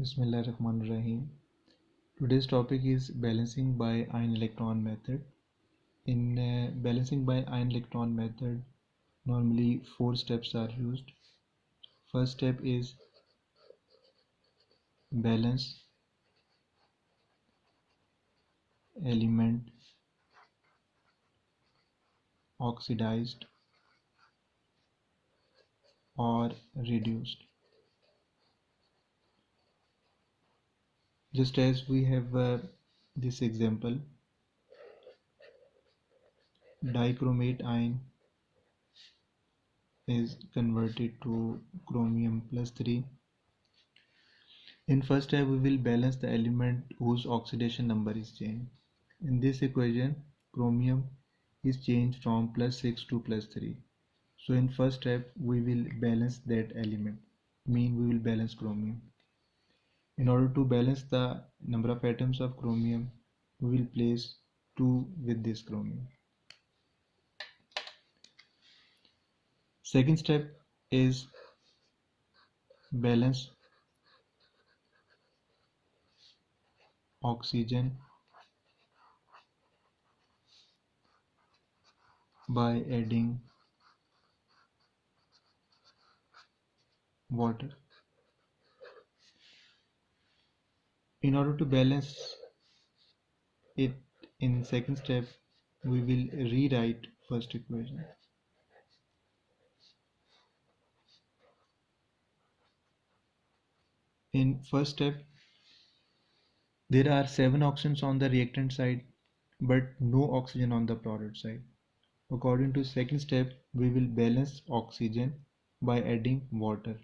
Bismillahirrahmanirrahim. Today's topic is balancing by ion electron method. In balancing by ion electron method, normally four steps are used. First step is balance element oxidized or reduced. Just as we have this example, dichromate ion is converted to chromium plus 3. In first step, we will balance the element whose oxidation number is changed. In this equation, chromium is changed from +6 to +3. So in first step, we will balance that element, mean we will balance chromium. In order to balance the number of atoms of chromium, we will place 2 with this chromium. Second step is balance oxygen by adding water. In order to balance it in second step, we will rewrite first equation. In first step, there are 7 oxygens on the reactant side, but no oxygen on the product side. According to second step, we will balance oxygen by adding water.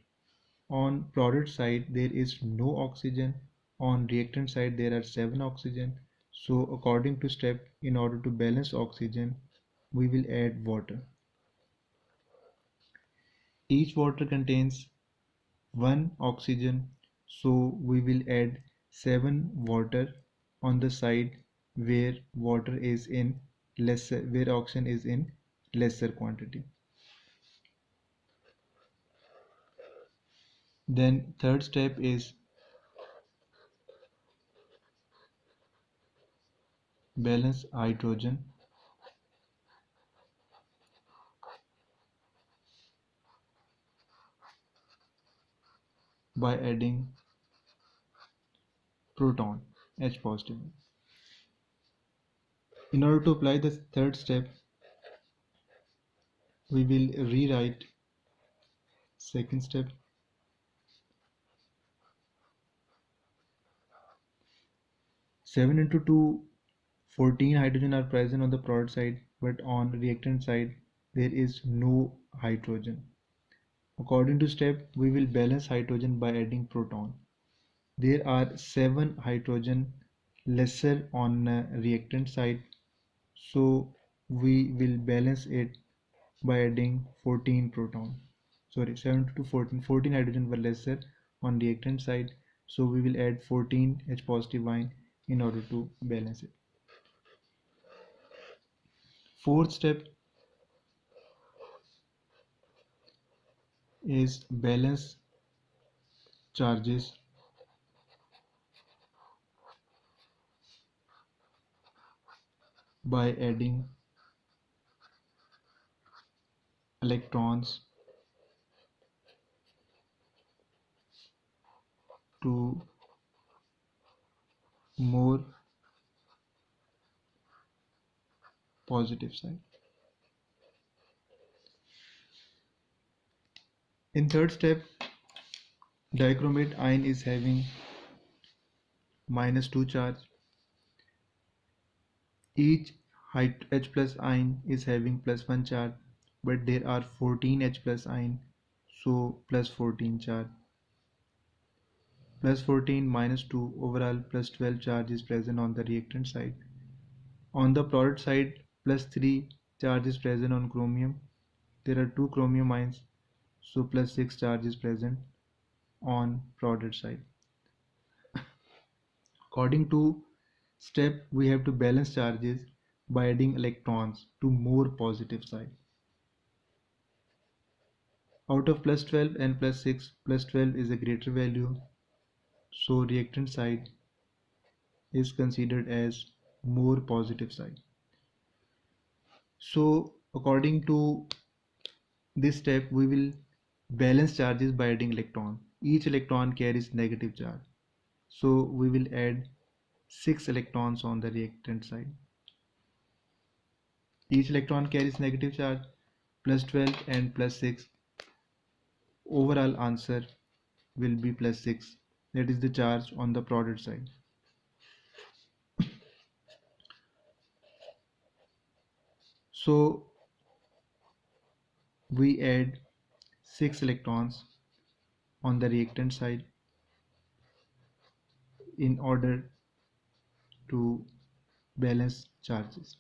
On product side, there is no oxygen. On reactant side, there are 7 oxygen. So according to step, in order to balance oxygen, we will add water. Each water contains 1 oxygen, so we will add 7 water on the side where water is in lesser, where oxygen is in lesser quantity. Then third step is balance hydrogen by adding proton H positive. In order to apply the third step, we will rewrite second step. Seven into 2, 14 hydrogen are present on the product side, but on reactant side there is no hydrogen. According to step, we will balance hydrogen by adding proton. There are 7 hydrogen lesser on reactant side, so we will balance it by adding 14 proton. Sorry, 7 to 14. 14 hydrogen were lesser on reactant side, so we will add 14 H positive ion in order to balance it. Fourth step is balance charges by adding electrons to more positive side. In third step, dichromate ion is having -2 charge. Each H plus ion is having +1 charge, but there are 14 H plus ion, so +14 charge. +14 -2, overall +12 charge is present on the reactant side. On the product side, +3 charge is present on chromium. There are 2 chromium ions, so +6 charge is present on product side. According to step, we have to balance charges by adding electrons to more positive side. Out of +12 and +6, +12 is a greater value, So reactant side is considered as more positive side. So according to this step, we will balance charges by adding electron. Each electron carries negative charge. So we will add 6 electrons on the reactant side. Each electron carries negative charge, plus 12 and plus 6. Overall answer will be plus 6. That is the charge on the product side. So we add 6 electrons on the reactant side in order to balance charges.